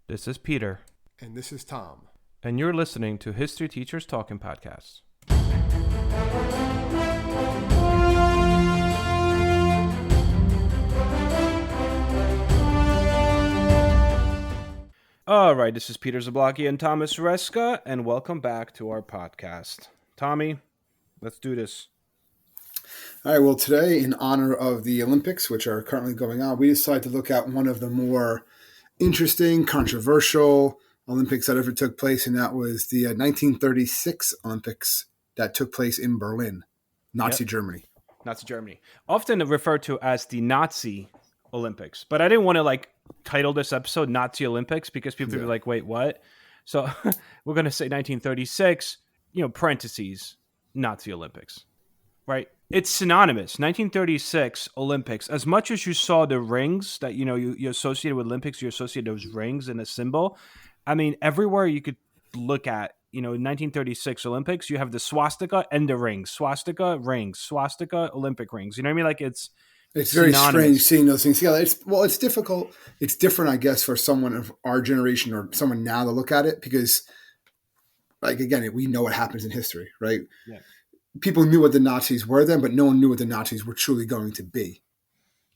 This is Peter. And this is Tom. And you're listening to History Teachers Talking Podcasts. All right, this is Peter Zablocki and Thomas Reska, and welcome back to our podcast. Tommy, let's do this. All right, well, today, in honor of the Olympics, which are currently going on, we decided to look at one of the more interesting, controversial Olympics that ever took place, and that was the 1936 Olympics that took place in Berlin, Nazi Germany. Nazi Germany. Often referred to as the Nazi Olympics. But I didn't want to title this episode Nazi Olympics because people would be like, wait, what? So we're going to say 1936, parentheses, Nazi Olympics, right? It's synonymous. 1936 Olympics. As much as you saw the rings that, you associated with Olympics, you associate those rings and a symbol. I mean, everywhere you could look at, 1936 Olympics, you have the swastika and the rings. Swastika, rings. Swastika, Olympic rings. You know what I mean? It's very strange seeing those things together. It's difficult. It's different, I guess, for someone of our generation or someone now to look at it because, again, we know what happens in history, right? Yeah. People knew what the Nazis were then, but no one knew what the Nazis were truly going to be.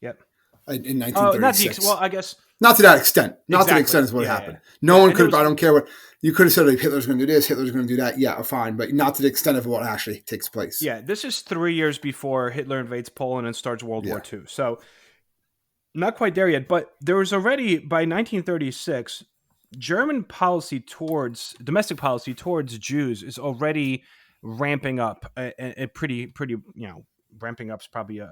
Yep. In 1936. Well, I guess. Not to that extent. Not exactly. to the extent is what happened. Yeah. No one could have, I don't care what, you could have said Hitler's going to do this, Hitler's going to do that. Yeah, fine. But not to the extent of what actually takes place. Yeah, this is 3 years before Hitler invades Poland and starts World War II. So not quite there yet. But there was already, by 1936, German domestic policy towards Jews is already ramping up. Pretty, ramping up is probably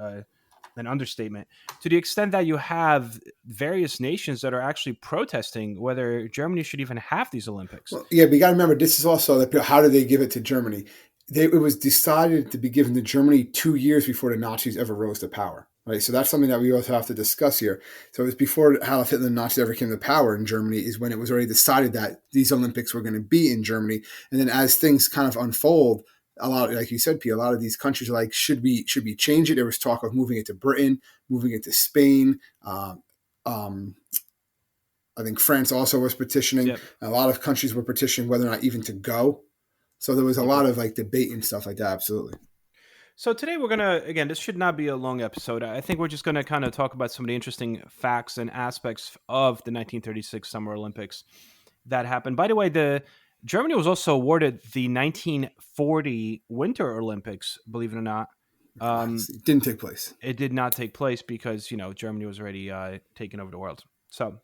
an understatement, to the extent that you have various nations that are actually protesting whether Germany should even have these Olympics. Well, yeah, but you got to remember, this is also, how did they give it to Germany? It was decided to be given to Germany 2 years before the Nazis ever rose to power, right? So that's something that we also have to discuss here. So it was before Adolf Hitler and the Nazis ever came to power in Germany is when it was already decided that these Olympics were going to be in Germany. And then as things kind of unfold, a lot, like you said, Pete, a lot of these countries are like, should we change it? There was talk of moving it to Britain, moving it to Spain. I think France also was petitioning. Yep. A lot of countries were petitioning whether or not even to go. So there was a lot of debate and stuff like that. Absolutely. So today we're going to, again, this should not be a long episode. I think we're just going to kind of talk about some of the interesting facts and aspects of the 1936 Summer Olympics that happened. By the way, Germany was also awarded the 1940 Winter Olympics, believe it or not. It didn't take place. It did not take place because, Germany was already taking over the world. So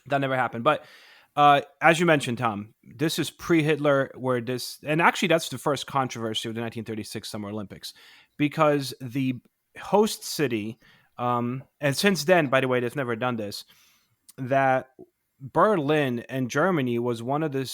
that never happened. But as you mentioned, Tom, this is pre-Hitler and actually that's the first controversy of the 1936 Summer Olympics because the host city, and since then, by the way, they've never done this, that Berlin and Germany was one of the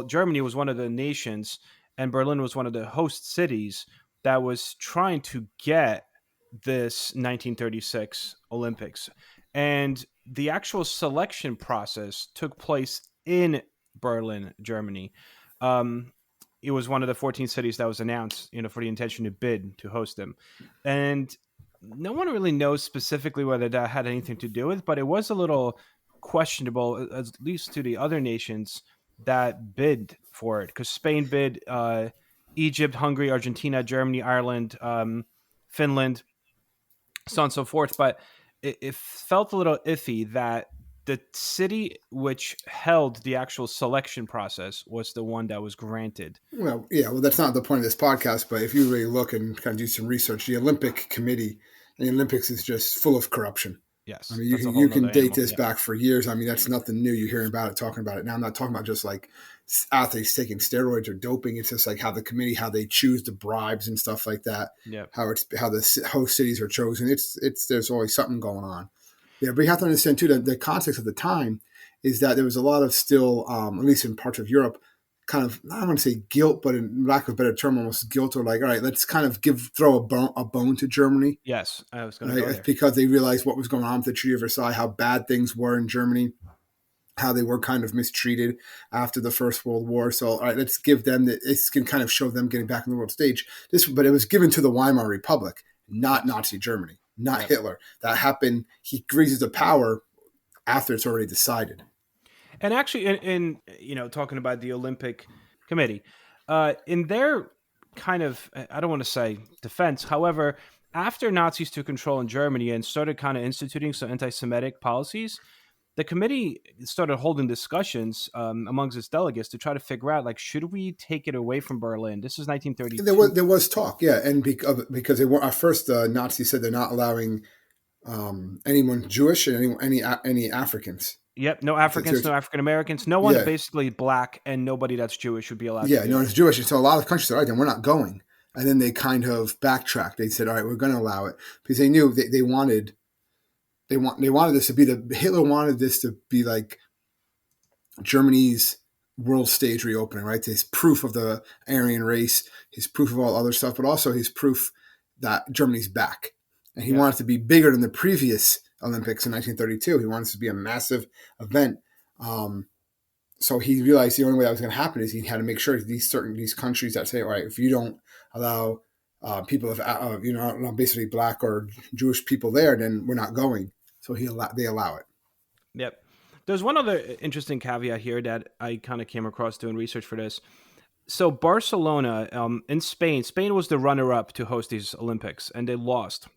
Germany was one of the nations and Berlin was one of the host cities that was trying to get this 1936 Olympics. And the actual selection process took place in Berlin, Germany. It was one of the 14 cities that was announced, for the intention to bid to host them. And no one really knows specifically whether that had anything to do with, but it was a little questionable, at least to the other nations that bid for it, because Spain bid, Egypt, Hungary, Argentina, Germany, Ireland, Finland, so on and so forth. But it felt a little iffy that the city which held the actual selection process was the one that was granted. Well, yeah, that's not the point of this podcast, but if you really look and kind of do some research, the Olympic Committee and the Olympics is just full of corruption. Yes. I mean, you can date this back for years. I mean, that's nothing new. You're hearing about it, talking about it. Now, I'm not talking about just athletes taking steroids or doping. It's just how the committee, how they choose the bribes and stuff like that. Yeah. How the host cities are chosen. There's always something going on. Yeah, but you have to understand too that the context of the time is that there was a lot of still, at least in parts of Europe, kind of, I don't want to say guilt, but in lack of a better term, almost guilt, or all right, let's kind of throw a bone to Germany. Yes, I was going to go there. Because they realized what was going on with the Treaty of Versailles, how bad things were in Germany, how they were kind of mistreated after the First World War. So, all right, let's give them it can kind of show them getting back on the world stage. But it was given to the Weimar Republic, not Nazi Germany, not Hitler. That happened. He rises to power after it's already decided. And actually, talking about the Olympic Committee, in their kind of, I don't want to say defense, however, after Nazis took control in Germany and started kind of instituting some anti-Semitic policies, the committee started holding discussions amongst its delegates to try to figure out, like, should we take it away from Berlin? This is There 1932. was talk, yeah, and because they were at first the Nazis said they're not allowing anyone Jewish and any Africans. Yep, no Africans, no African Americans, no one Yeah, basically black, and nobody that's Jewish would be allowed to yeah, do no, it. it's Jewish. And so a lot of countries said, all right, then we're not going. And then they kind of backtracked. They said, all right, we're going to allow it because they knew they wanted they wanted this to be Hitler wanted this to be like Germany's world stage reopening, right? His proof of the Aryan race, his proof of all other stuff, but also his proof that Germany's back. And he Yeah, wanted to be bigger than the previous Olympics in 1932. He wanted it to be a massive event. So he realized the only way that was going to happen is he had to make sure these countries that say, all right, if you don't allow people of basically black or Jewish people there, then we're not going. So they allow it. yep. There's one other interesting caveat here that I kind of came across doing research for this. So Barcelona in Spain, Spain was the runner-up to host these Olympics, and they lost.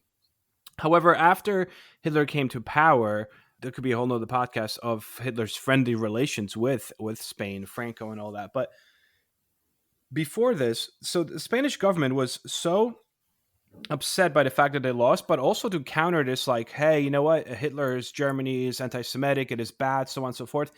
However, after Hitler came to power, there could be a whole nother podcast of Hitler's friendly relations with Spain, Franco, and all that. But before this, so the Spanish government was so upset by the fact that they lost, but also to counter this, like, hey, you know what? Hitler's Germany is anti-Semitic, it is bad, so on and so forth.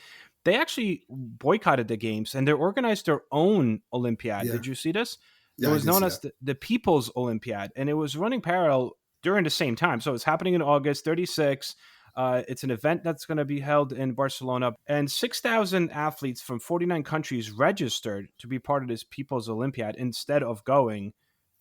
They actually boycotted the games and they organized their own Olympiad. Yeah, Did you see this? It yeah, I was did known see as that. the People's Olympiad, and it was running parallel during the same time. So it's happening in August 36. It's an event that's going to be held in Barcelona, and 6,000 athletes from 49 countries registered to be part of this People's Olympiad instead of going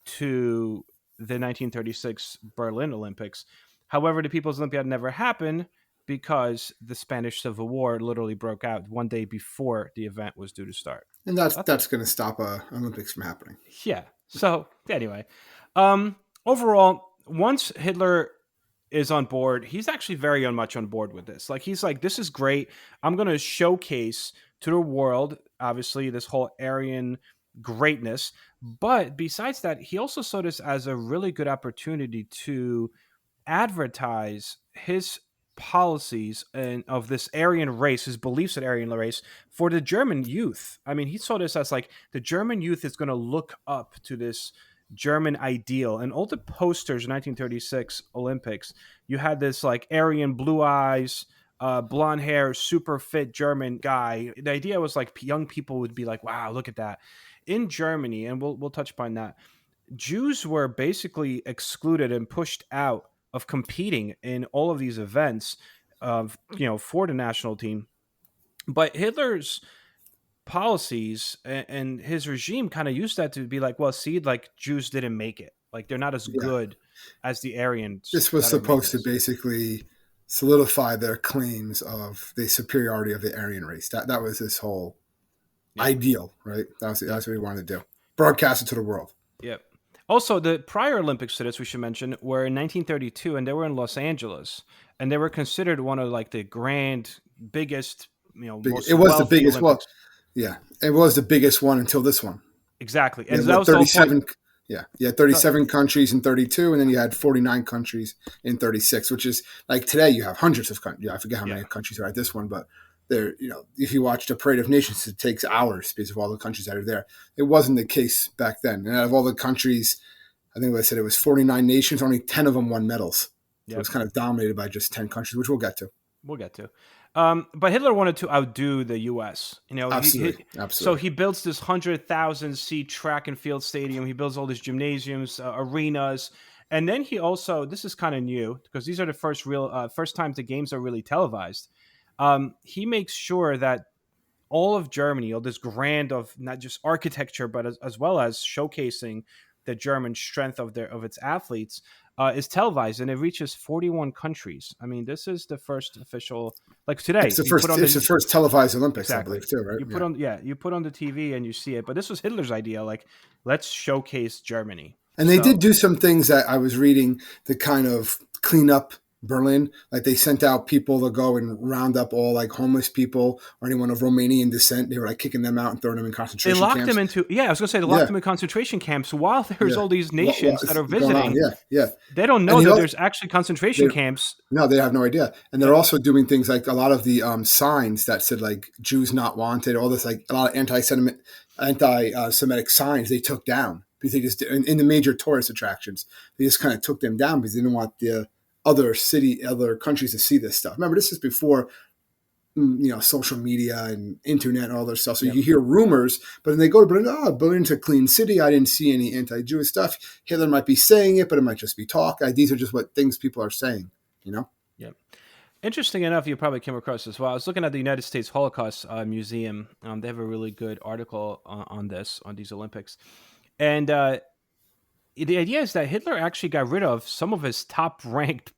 to the 1936 Berlin Olympics. However, the People's Olympiad never happened because the Spanish Civil War literally broke out one day before the event was due to start. And That's that's going to stop Olympics from happening. yeah. So anyway, overall, once Hitler is on board, he's actually very much on board with this. Like, he's like, this is great. I'm going to showcase to the world, obviously, this whole Aryan greatness. But besides that, he also saw this as a really good opportunity to advertise his policies and of this Aryan race, his beliefs in Aryan race for the German youth. I mean, he saw this as like the German youth is going to look up to this German ideal. And all the posters, 1936 Olympics, you had this like Aryan blue eyes, blonde hair, super fit German guy. The idea was like young people would be like, wow, look at that. In Germany, and we'll touch upon that, Jews were basically excluded and pushed out of competing in all of these events of for the national team. But Hitler's policies and his regime kind of used that to be like, well, see, like Jews didn't make it. Like they're not as Yeah, good as the Aryans this was that are making supposed to this. basically solidify their claims of the superiority of the Aryan race. That was this whole Yep. ideal, right? Yep. That's what he wanted to do. Broadcast it to the world. Yep. Also, the prior Olympics to this we should mention were in 1932, and they were in Los Angeles, and they were considered one of like the grand, biggest, most It was the wealthy biggest. Well, Olympics. yeah, it was the biggest one until this one. Exactly, You and had that what was the whole point. 37. Yeah, you had 37 countries in 32, and then you had 49 countries in 36, which is like today you have hundreds of countries. Yeah, I forget how many Yeah, countries are at this one, but there, if you watch the Parade of Nations, it takes hours because of all the countries that are there. It wasn't the case back then. And out of all the countries, I think I said it was 49 nations, only 10 of them won medals. So yep. it's kind of dominated by just 10 countries, which we'll get to. We'll get to. But Hitler wanted to outdo the U.S. Absolutely, So absolutely. he builds this 100,000 seat track and field stadium. He builds all these gymnasiums, arenas, and then he also, this is kind of new because these are the first times the games are really televised. He makes sure that all of Germany, all this grand of not just architecture, but as well as showcasing the German strength of its athletes, is televised, and it reaches 41 countries. I mean, this is the first official. Like today, you put on It's the the first televised Olympics, I exactly. believe, too, right? You put Yeah. on you put on the TV and you see it. But this was Hitler's idea. Like, let's showcase Germany. And they did So do some things that I was reading to kind of clean up Berlin. Like they sent out people to go and round up all like homeless people or anyone of Romanian descent. They were like kicking them out and throwing them in They concentration locked them camps. into, I was going to say, they locked Yeah, them in concentration camps while there's yeah. all these What nations that is are going on? visiting. Yeah, yeah. They don't And know he that also, there's actually concentration they, camps. no, they have no idea. And they're Yep. also doing things like a lot of the signs that said like Jews not wanted, all this like a lot of anti-Semitic signs they took down because they just in the major tourist attractions they just kind of took them down because they didn't want the other countries to see this stuff. Remember, this is before social media and internet and all this stuff. So Yep. you hear rumors, but then they go to Berlin. Oh, Berlin's a clean city. I didn't see any anti-Jewish stuff. Hitler might be saying it, but it might just be talk. These are just what things people are saying. You know. Yep. Interesting enough, you probably came across as well. I was looking at the United States Holocaust Museum. They have a really good article on these Olympics. And the idea is that Hitler actually got rid of some of his top ranked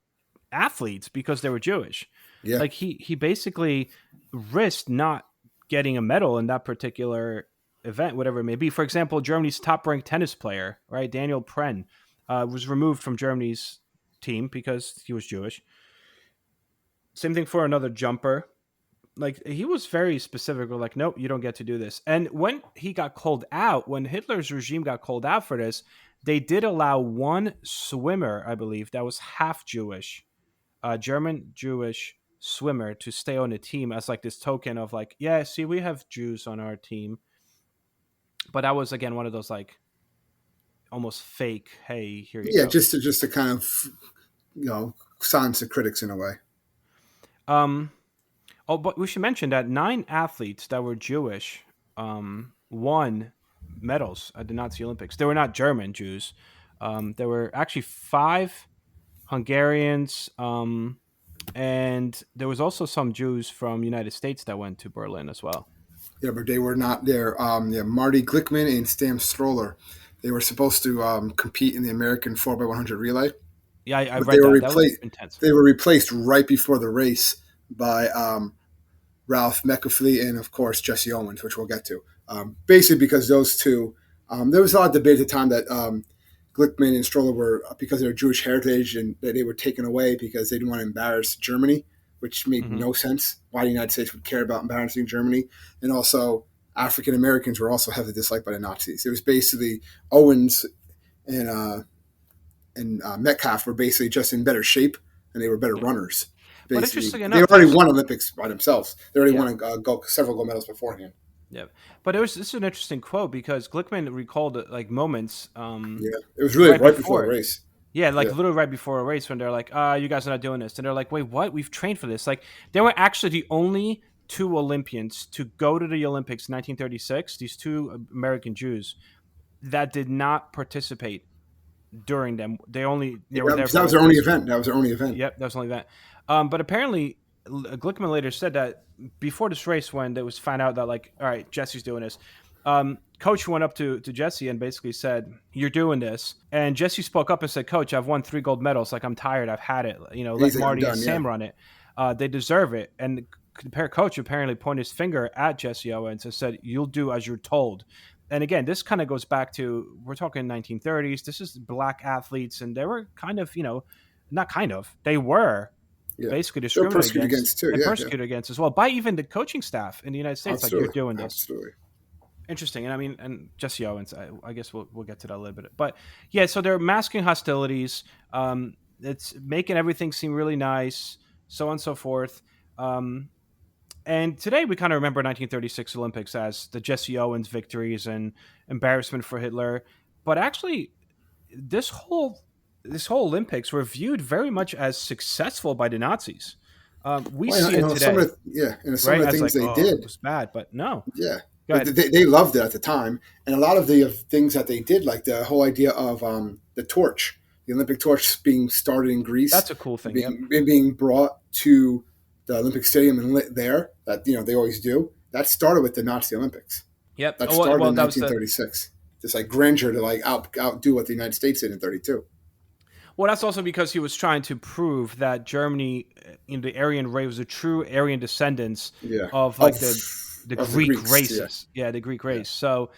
athletes because they were Jewish. Yeah. Like he basically risked not getting a medal in that particular event, whatever it may be. For example, Germany's top ranked tennis player, right, Daniel Pren, was removed from Germany's team because he was Jewish. Same thing for another jumper. Like he was very specific. We're like, nope, you don't get to do this. And when he got called out, when Hitler's regime got called out for this, they did allow one swimmer, I believe, that was half Jewish, German Jewish swimmer, to stay on the team as like this token of like, yeah, see, we have Jews on our team. But that was again one of those like almost fake. Hey, here you Yeah, go. just to kind of silence the critics in a way. Oh, but we should mention that 9 athletes that were Jewish won medals at the Nazi Olympics. They were not German Jews. There were actually 5 Hungarians, and there was also some Jews from the United States that went to Berlin as well. Yeah, but they were not there. Marty Glickman and Stan Stroller, they were supposed to compete in the American 4x100 relay. Yeah, I But read that. That was intense. They were replaced right before the race by Ralph McAfee and, of course, Jesse Owens, which we'll get to. Basically, because those two, there was a lot of debate at the time that Glickman and Stroller were, because of their Jewish heritage, and that they were taken away because they didn't want to embarrass Germany, which made no sense. Why the United States would care about embarrassing Germany. And also, African Americans were also heavily disliked by the Nazis. It was basically Owens and Metcalf were basically just in better shape, and they were better runners. But Basically, interesting they enough, already won Olympics by themselves. They already Yeah. won several gold medals beforehand. Yeah, but this is an interesting quote because Glickman recalled like moments. Yeah, it was really right before the race. Yeah, like Yeah. literally right before a race when they're like, you guys are not doing this. And they're like, wait, what? We've trained for this. Like, they were actually the only 2 Olympians to go to the Olympics in 1936, these 2 American Jews, that did not participate during them. They were there for That was their only event. That was their only event. Yep, that was only that. But apparently, Glickman later said that before this race, when they was found out that like, all right, Jesse's doing this, Coach went up to Jesse and basically said, "You're doing this." And Jesse spoke up and said, "Coach, I've won 3 gold medals. Like I'm tired. I've had it. Let He's like, Marty "I'm and done," Sam run it. They deserve it." And the coach apparently pointed his finger at Jesse Owens and said, "You'll do as you're told." And again, this kind of goes back to, we're talking 1930s. This is black athletes, and they were kind of, not kind of, they were basically They're discriminated persecuted against too. and Yeah, persecuted against as well by even the coaching staff in the United States. absolutely. Like, you're doing this. Absolutely. Interesting. And I mean, and Jesse Owens, I guess we'll get to that a little bit. But yeah, so they're masking hostilities. It's making everything seem really nice, so on and so forth. And today we kind of remember 1936 Olympics as the Jesse Owens victories and embarrassment for Hitler. But actually, this whole Olympics were viewed very much as successful by the Nazis. We see it today, some of the things like, they did. It was bad, but no. Yeah. Go ahead. They loved it at the time. And a lot of the things that they did, like the whole idea of the torch, the Olympic torch being started in Greece. That's a cool thing. Being brought to the Olympic Stadium and lit there, that they always do. That started with the Nazi Olympics. Yep. That started in 1936. This like grandeur to like outdo what the United States did in 32. Well, that's also because he was trying to prove that Germany, in the Aryan race, was a true Aryan descendants of like the Greek races. Yeah, the Greek race. So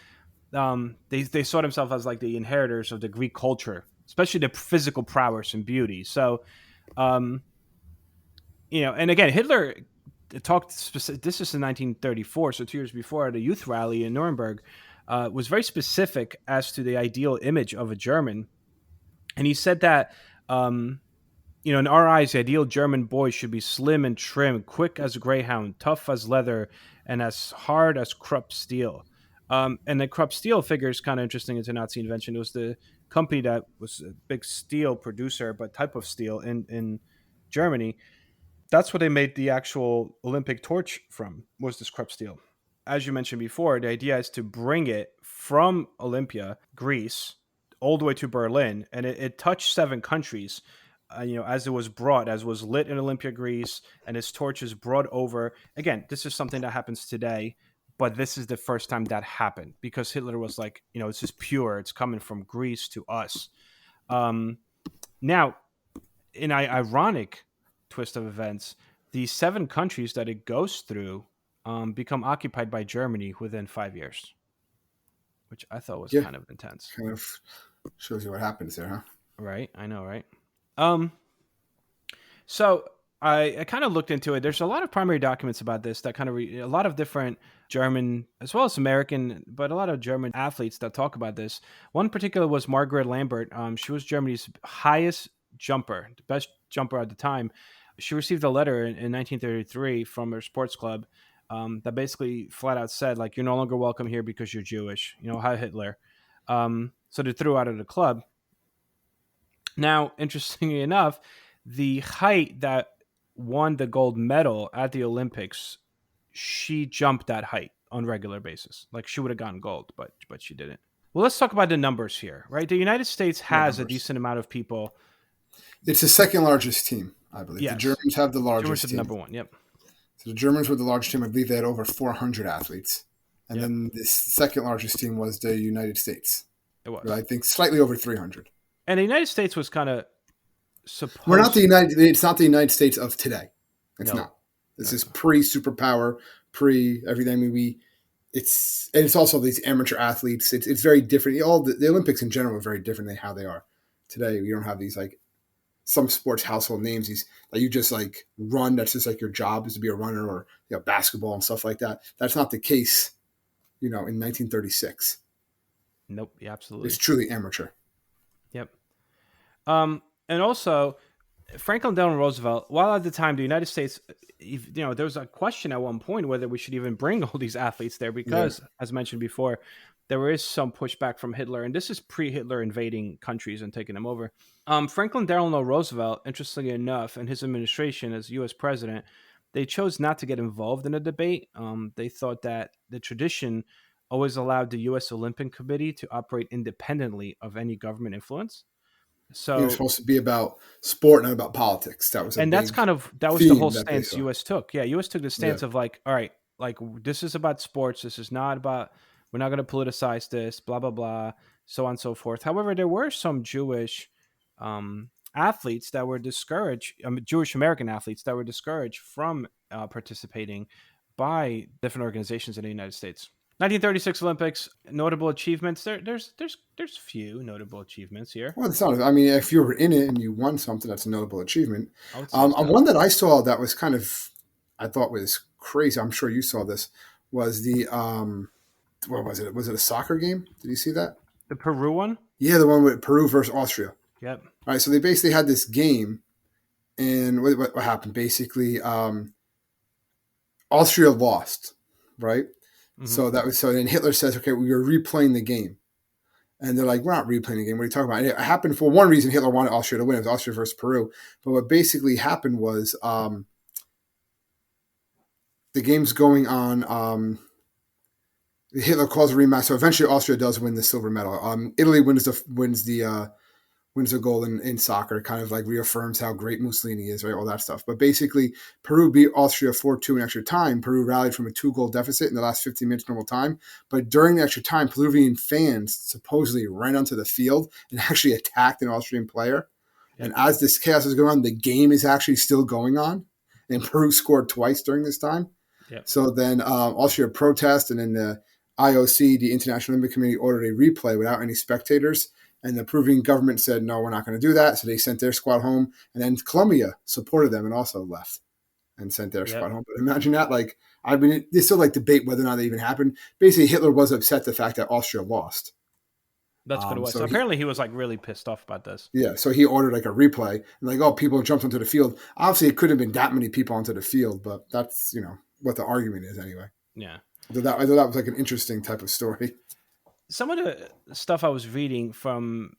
they saw themselves as like the inheritors of the Greek culture, especially the physical prowess and beauty. So And again, Hitler talked. This is in 1934, so 2 years before, at a youth rally in Nuremberg, was very specific as to the ideal image of a German, and he said that. In our eyes, the ideal German boy should be slim and trim, quick as a greyhound, tough as leather, and as hard as Krupp steel. And the Krupp steel figure is kind of interesting. It's a Nazi invention. It was the company that was a big steel producer, but type of steel in Germany. That's what they made the actual Olympic torch from, was this Krupp steel. As you mentioned before, the idea is to bring it from Olympia, Greece, all the way to Berlin, and it touched 7 countries. As it was brought, as was lit in Olympia, Greece, and its torches brought over. Again, this is something that happens today, but this is the first time that happened because Hitler was like, it's just pure. It's coming from Greece to us. Now, in an ironic twist of events, the 7 countries that it goes through become occupied by Germany within 5 years, which I thought was kind of intense. Kind of shows you what happens there, huh? Right. I know, right? So I kind of looked into it. There's a lot of primary documents about this that kind of a lot of different German as well as American, but a lot of German athletes that talk about this. One particular was Margaret Lambert. She was Germany's highest jumper, the best jumper at the time. She received a letter in 1933 from her sports club that basically flat out said, like, you're no longer welcome here because you're Jewish. Hi, Hitler. So they threw her out of the club. Now, interestingly enough, the height that won the gold medal at the Olympics, she jumped that height on a regular basis. Like, she would have gotten gold, but she didn't. Well, let's talk about the numbers here, right? The United States has a decent amount of people. It's the second largest team, I believe. Yes. The Germans have the largest Germans team. Are the number one, yep. So the Germans were the largest team. I believe they had over 400 athletes. And then the second largest team was the United States. It was. I think slightly over 300. And the United States was kind of supposed. We're not the United. It's not the United States of today. It's not. This is pre-superpower, pre-everything. I mean, it's also these amateur athletes. It's very different. All the Olympics in general are very different than how they are today. We don't have these like some sports household names. These that you just like run. That's just like your job is to be a runner, or basketball and stuff like that. That's not the case. In 1936. Nope. Yeah, absolutely. It's truly amateur. Yep. And also, Franklin Delano Roosevelt, while at the time the United States, there was a question at one point whether we should even bring all these athletes there because, as mentioned before, there is some pushback from Hitler, and this is pre-Hitler invading countries and taking them over. Franklin Delano Roosevelt, interestingly enough, and his administration as U.S. president, they chose not to get involved in a debate. They thought that the tradition always allowed the U.S. Olympic Committee to operate independently of any government influence. So it was supposed to be about sport, not about politics. That was the whole stance U.S. took. Yeah, U.S. took the stance of like, all right, like this is about sports. This is not about. We're not going to politicize this. Blah blah blah. So on and so forth. However, there were some Jewish athletes that were discouraged. Jewish American athletes that were discouraged from participating by different organizations in the United States. 1936 Olympics, notable achievements. There's few notable achievements here. Well, it's not. I mean, if you were in it and you won something, that's a notable achievement. One that I saw that was kind of, I thought was crazy. I'm sure you saw this. Was the what was it? Was it a soccer game? Did you see that? The Peru one? Yeah, the one with Peru versus Austria. Yep. All right, so they basically had this game, and what happened? Basically, Austria lost, right? Mm-hmm. So then Hitler says, okay, we are replaying the game. And they're like, we're not replaying the game. What are you talking about? And it happened for one reason. Hitler wanted Austria to win. It was Austria versus Peru. But what basically happened was the game's going on. Hitler calls a rematch. So eventually Austria does win the silver medal. Italy wins the gold in soccer, kind of like reaffirms how great Mussolini is, right? All that stuff. But basically, Peru beat Austria 4-2 in extra time. Peru rallied from a 2-goal deficit in the last 15 minutes normal time. But during the extra time, Peruvian fans supposedly ran onto the field and actually attacked an Austrian player. Yep. And as this chaos is going on, the game is actually still going on. And Peru scored twice during this time. Yep. So then Austria protested, and then the IOC, the International Olympic Committee, ordered a replay without any spectators. And the Peruvian government said, no, we're not going to do that. So they sent their squad home. And then Colombia supported them and also left. and sent their Yep. squad home. But imagine that, like, I mean, they still like debate whether or not they even happened. Basically, Hitler was upset the fact that Austria lost. That's what it was. So So apparently he was like really pissed off about this. so he ordered like a replay, and like, oh, people jumped onto the field. Obviously, it could have been that many people onto the field, but that's what the argument is anyway. Yeah. I thought that was like an interesting type of story. Some of the stuff I was reading from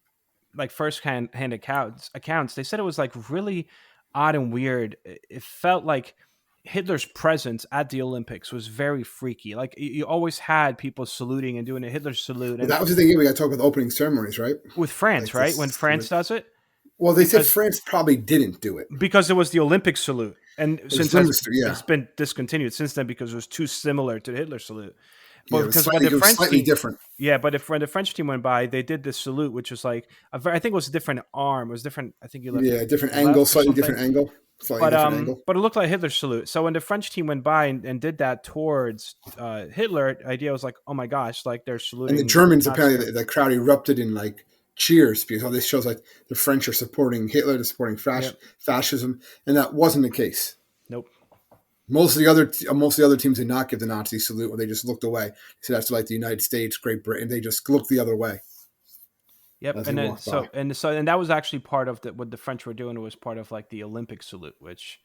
like first-hand accounts, they said it was like really odd and weird. It felt like Hitler's presence at the Olympics was very freaky. Like you always had people saluting and doing a Hitler salute. But And that was the thing. We got to talk about the opening ceremonies, right? with France, Like right? When France does it, well, they said France probably didn't do it because it was the Olympic salute, and since it's been discontinued since then because it was too similar to the Hitler salute. But it was because when the French slightly team, different. yeah, but when the French team went by, they did this salute, which was like I think it was a different arm. It was different. I think you left Different angle, slightly different angle. But it looked like Hitler's salute. So when the French team went by and did that towards Hitler, the idea was like, oh my gosh, like they're saluting. And the Germans, apparently, the crowd erupted in like cheers because all this shows like the French are supporting Hitler, they're supporting fascism, and that wasn't the case. Nope. Most of the other teams did not give the Nazi salute, or they just looked away. So that's like the United States, Great Britain. They just looked the other way. Yep, and then and that was actually part of what the French were doing. It was part of like the Olympic salute, which,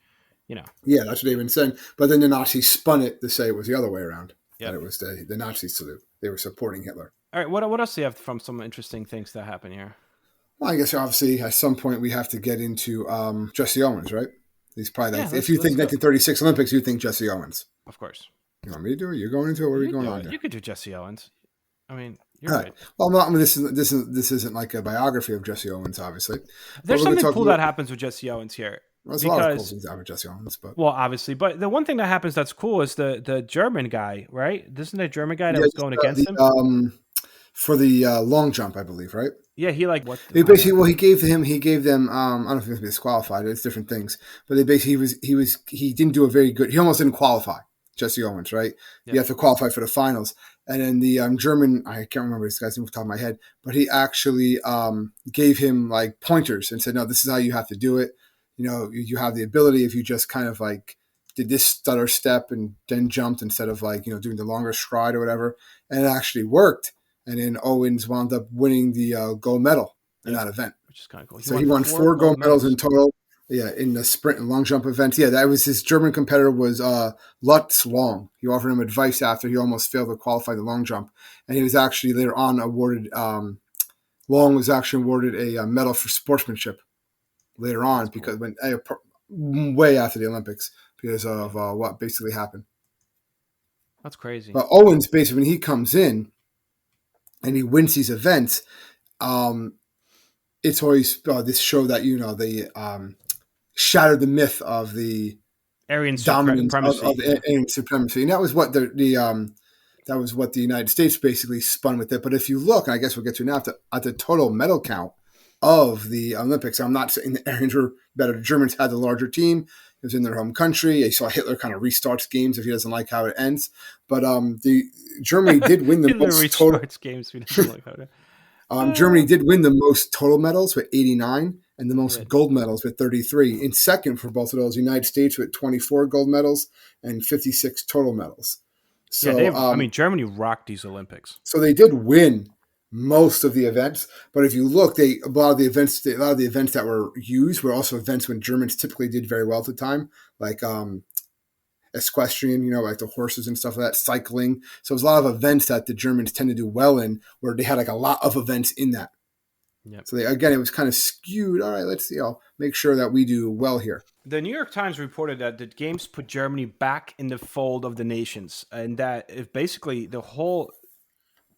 yeah, that's what they've been saying. But then the Nazis spun it to say it was the other way around. Yeah, that it was the Nazi salute. They were supporting Hitler. All right, what else do you have from some interesting things that happen here? Well, I guess obviously at some point we have to get into Jesse Owens, right? He's probably if you think 1936 Olympics, you think Jesse Owens. Of course. You want me to do it? You're going into it? What are we going on there? You could do Jesse Owens. I mean, you're right. Well, this isn't like a biography of Jesse Owens, obviously. There's something cool that happens with Jesse Owens here. There's a lot of cool things happen with Jesse Owens, but obviously, but the one thing that happens that's cool is the German guy, right? Isn't there a German guy that was going against him for the long jump, I believe, right? Yeah, he like what? He gave them. I don't know if he was disqualified. It's different things, but he didn't do a very good. He almost didn't qualify. Jesse Owens, right? Yeah. You have to qualify for the finals, and then the German, I can't remember this guy's name off the top of my head, but he actually gave him like pointers and said, "No, this is how you have to do it. You have the ability if you just kind of like did this stutter step and then jumped instead of like doing the longer stride or whatever," and it actually worked. And then Owens wound up winning the gold medal in that event, which is kind of cool. He won 4 gold medals in total. Yeah, in the sprint and long jump events. Yeah, that was his German competitor was Lutz Long. He offered him advice after he almost failed to qualify the long jump, and he was actually later on awarded. Long was actually awarded a medal for sportsmanship later on because way after the Olympics because of what basically happened. That's crazy. But Owens basically when he comes in and he wins these events, it's always this show that they shattered the myth of the Aryan dominance supremacy. of Aryan supremacy, and that was what that was what the United States basically spun with it. But if you look, and I guess we'll get to now at the total medal count of the Olympics, I'm not saying the Aryans were better. The Germans had the larger team. It was in their home country. You saw Hitler kind of restarts games if he doesn't like how it ends. But the Germany did win the most total games. If he doesn't like how it Germany did win the most total medals with 89 and the most gold medals with 33. In second for both of those, United States with 24 gold medals and 56 total medals. So, Germany rocked these Olympics. So they did win most of the events, but if you look, a lot of the events that were used were also events when Germans typically did very well at the time, like equestrian, like the horses and stuff like that, cycling. So there's a lot of events that the Germans tend to do well in, where they had like a lot of events in that. Yep. So it was kind of skewed. All right, let's make sure that we do well here. The New York Times reported that the games put Germany back in the fold of the nations, and that if basically the whole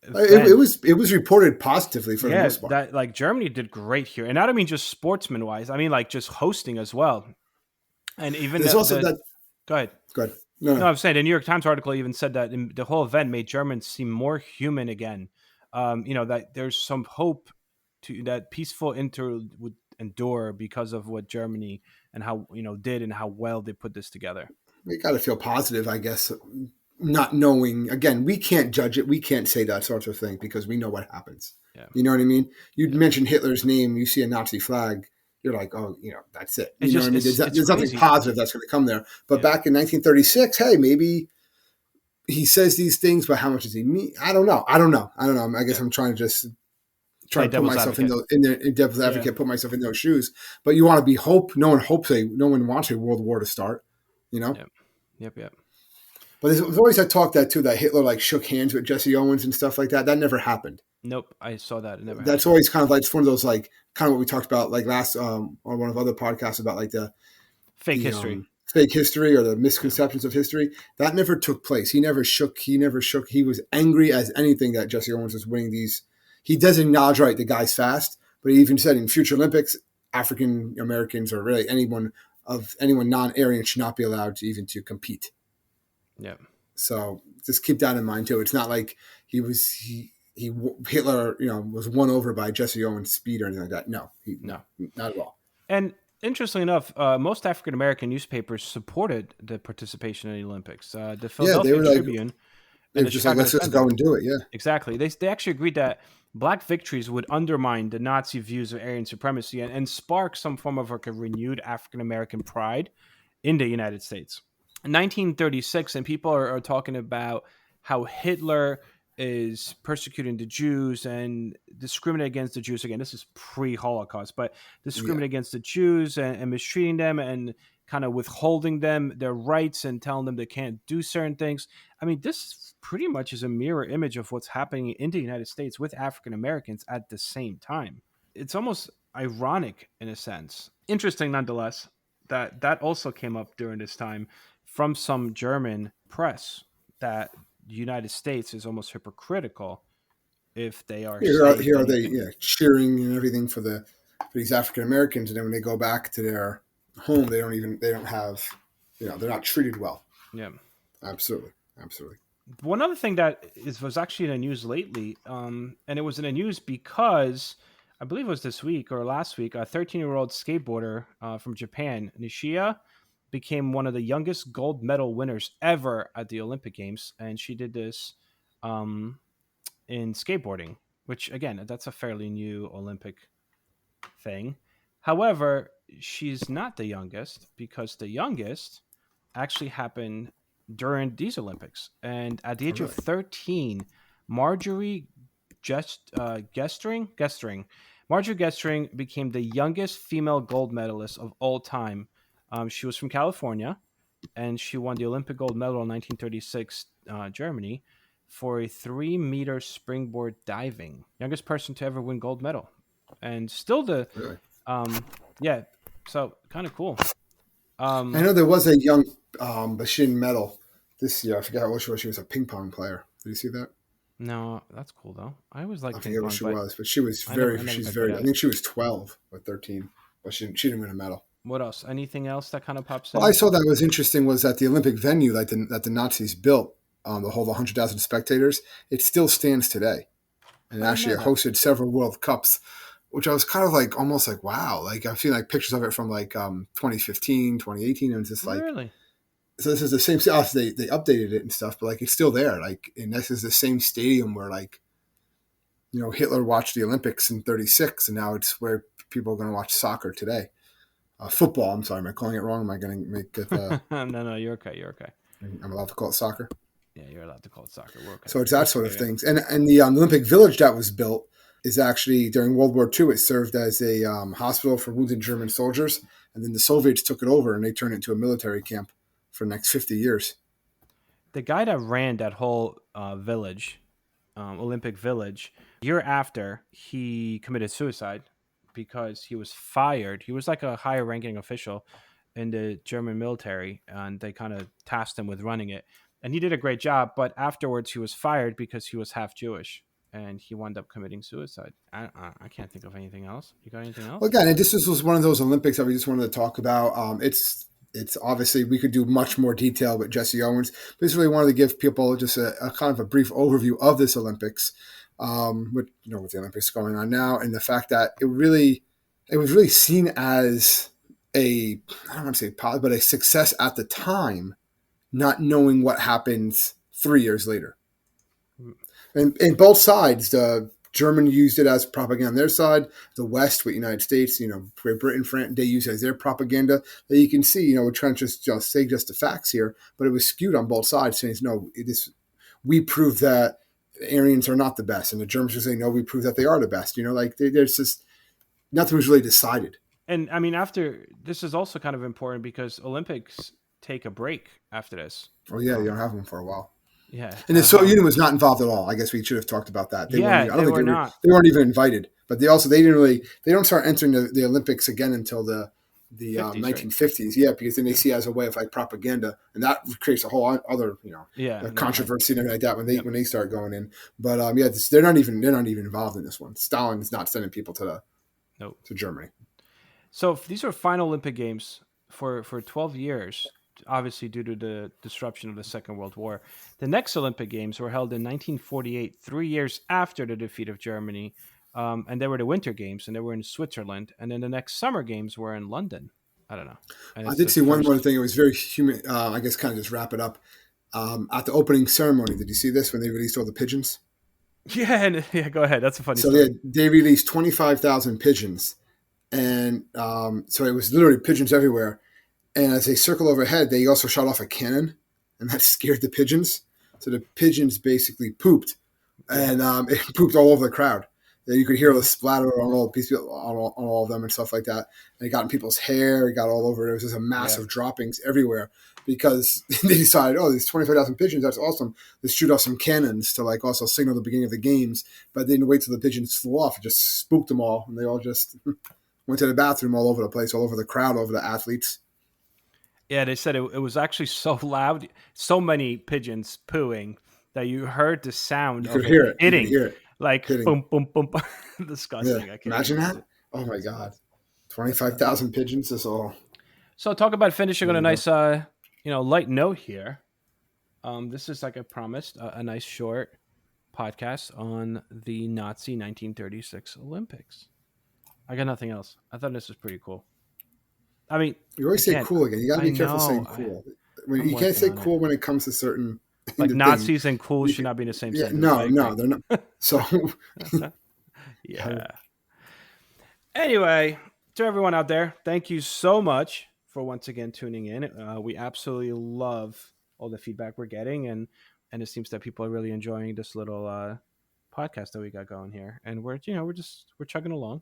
it was reported positively for the most part. That like Germany did great here, and I don't mean just sportsman wise. I mean like just hosting as well, and even there's also that. Go ahead. No, I'm saying the New York Times article even said that the whole event made Germans seem more human again. That there's some hope to that peaceful interlude would endure because of what Germany and how did and how well they put this together. We got to feel positive, I guess. Not knowing, again, we can't judge it. We can't say that sort of thing because we know what happens. Yeah. You know what I mean? You mentioned Hitler's name. You see a Nazi flag. you're like, oh, that's it. It's You know what just I mean? it's There's nothing crazy. positive that's going to come there. But Yeah. back in 1936, hey, maybe he says these things, but how much does he mean? I don't know. I guess Yeah. I'm trying to just Play put devil's myself advocate. in devil's Yeah. advocate, put myself in those shoes. But you want to be no one wants a world war to start, Yep. Yep. But there's always that talk that too, that Hitler like shook hands with Jesse Owens and stuff like that. That never happened. Nope. I saw that. It never That's happened. always kind of like, it's one of those like kind of what we talked about like last on one of other podcasts about like Fake history. fake history or the misconceptions of history. That never took place. He never shook. He was angry as anything that Jesse Owens was winning these. He does acknowledge, right, the guy's fast, but he even said in future Olympics, African Americans or really anyone non-Aryan should not be allowed to even to compete. Yeah. So just keep that in mind too. It's not like Hitler, was won over by Jesse Owens' speed or anything like that. No, not at all. And interestingly enough, most African American newspapers supported the participation in the Olympics. The Philadelphia Tribune they and were the just like, Chicago let's just Defender. go and do it. Yeah, Exactly. They actually agreed that black victories would undermine the Nazi views of Aryan supremacy and spark some form of like a renewed African American pride in the United States. In 1936, and people are talking about how Hitler is persecuting the Jews and discriminating against the Jews. Again, this is pre-Holocaust, but discriminating against the Jews and mistreating them and kind of withholding them their rights and telling them they can't do certain things. I mean, this pretty much is a mirror image of what's happening in the United States with African Americans at the same time. It's almost ironic in a sense. Interesting nonetheless that also came up during this time from some German press that the United States is almost hypocritical if they are here are saying they anything. cheering and everything for these African Americans, and then when they go back to their home, they don't have, they're not treated well. Yeah, absolutely. One other thing that was actually in the news lately, and it was in the news because I believe it was this week or last week, a 13-year-old skateboarder from Japan, Nishiya, became one of the youngest gold medal winners ever at the Olympic Games. And she did this in skateboarding, which, again, that's a fairly new Olympic thing. However, she's not the youngest because the youngest actually happened during these Olympics. And at the age of 13, Marjorie Gestring became the youngest female gold medalist of all time. She was from California, and she won the Olympic gold medal in 1936 Germany for a 3-meter springboard diving. Youngest person to ever win gold medal. And still so kind of cool. I know there was a young but she didn't medal this year. I forgot what she was. She was a ping pong player. Did you see that? No, that's cool though. I was like, I forget what she was, but she was very. I think she was 12 or 13, but she didn't win a medal. What else? Anything else that kind of pops in? Well, I saw that was interesting was that the Olympic venue that the Nazis built to hold 100,000 spectators, it still stands today, and actually it hosted several World Cups, which I was kind of like almost like wow, like I've seen like pictures of it from like 2015, 2018, and it's just like really. So this is the same. They updated it and stuff, but like it's still there. Like, and this is the same stadium where like, Hitler watched the Olympics in '36, and now it's where people are going to watch soccer today. Football. I'm sorry, am I calling it wrong? Am I going to make it? No, you're okay. I'm allowed to call it soccer. Yeah, you're allowed to call it soccer. We're okay. So it's that sort of things, and the Olympic Village that was built is actually during World War II. It served as a hospital for wounded German soldiers, and then the Soviets took it over and they turned it into a military camp for the next 50 years. The guy that ran that whole village, Olympic Village, year after, he committed suicide because he was fired. He was like a higher ranking official in the German military, and they kind of tasked him with running it. And he did a great job, but afterwards he was fired because he was half Jewish, and he wound up committing suicide. I can't think of anything else. You got anything else? Well, again, this was one of those Olympics that we just wanted to talk about. It's obviously we could do much more detail with Jesse Owens, but just really wanted to give people just a kind of a brief overview of this Olympics, with the Olympics going on now, and the fact that it was really seen as I don't want to say positive, but a success at the time, not knowing what happens 3 years later. And both sides, the Germany used it as propaganda on their side. The West, with United States, Great Britain, France, they used it as their propaganda. That you can see, we're trying to just say just the facts here, but it was skewed on both sides, saying, no, we prove that Aryans are not the best. And the Germans were saying, no, we prove that they are the best. There's just nothing was really decided. And I mean, after this is also kind of important because Olympics take a break after this. Oh, yeah, you don't have them for a while. Yeah. And the Soviet Union was not involved at all. I guess we should have talked about that. They weren't even invited. But they don't start entering the Olympics again until the 1950s. Right? Yeah, because then they see it as a way of like propaganda, and that creates a whole other controversy and everything like that when they start going in. But they're not even involved in this one. Stalin is not sending people to Germany. So these are final Olympic Games for 12 years. Obviously, due to the disruption of the Second World War. The next Olympic Games were held in 1948, 3 years after the defeat of Germany, and they were the Winter Games, and they were in Switzerland. And then the next Summer Games were in London. I don't know. I did see one more thing. It was very human. I guess kind of just wrap it up. At the opening ceremony, did you see this when they released all the pigeons? Yeah, go ahead. That's a funny story. So they released 25,000 pigeons, and so it was literally pigeons everywhere. And as they circle overhead, they also shot off a cannon, and that scared the pigeons. So the pigeons basically pooped, and it pooped all over the crowd. And you could hear the splatter on all of them and stuff like that. And it got in people's hair. It got all over. There was just a massive droppings everywhere because they decided, these 25,000 pigeons, that's awesome. Let's shoot off some cannons to like also signal the beginning of the games. But they didn't wait till the pigeons flew off. It just spooked them all, and they all just went to the bathroom all over the place, all over the crowd, over the athletes. Yeah, they said it was actually so loud, so many pigeons pooing that you heard the sound of it hitting. Like boom, boom, boom. Disgusting. Yeah. Imagine that. Oh my God. 25,000 pigeons is all. So talk about finishing on a nice, light note here. This is, like I promised, a nice short podcast on the Nazi 1936 Olympics. I got nothing else. I thought this was pretty cool. I mean, you always say cool again. You got to be careful saying cool. You can't say cool when it comes to certain like Nazis and cool should not be in the same sentence. No, they're not. So yeah. Anyway, to everyone out there, thank you so much for once again tuning in. We absolutely love all the feedback we're getting, and it seems that people are really enjoying this little podcast that we got going here. And we're chugging along.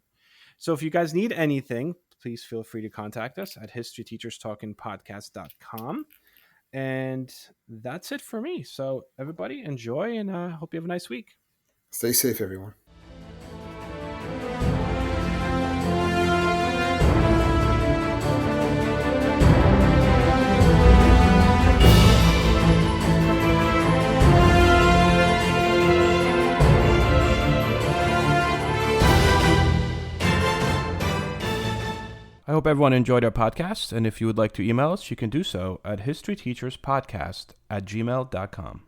So if you guys need anything, please feel free to contact us at historyteacherstalkingpodcast.com. And that's it for me. So everybody enjoy, and hope you have a nice week. Stay safe, everyone. I hope everyone enjoyed our podcast, and if you would like to email us, you can do so at historyteacherspodcast@gmail.com.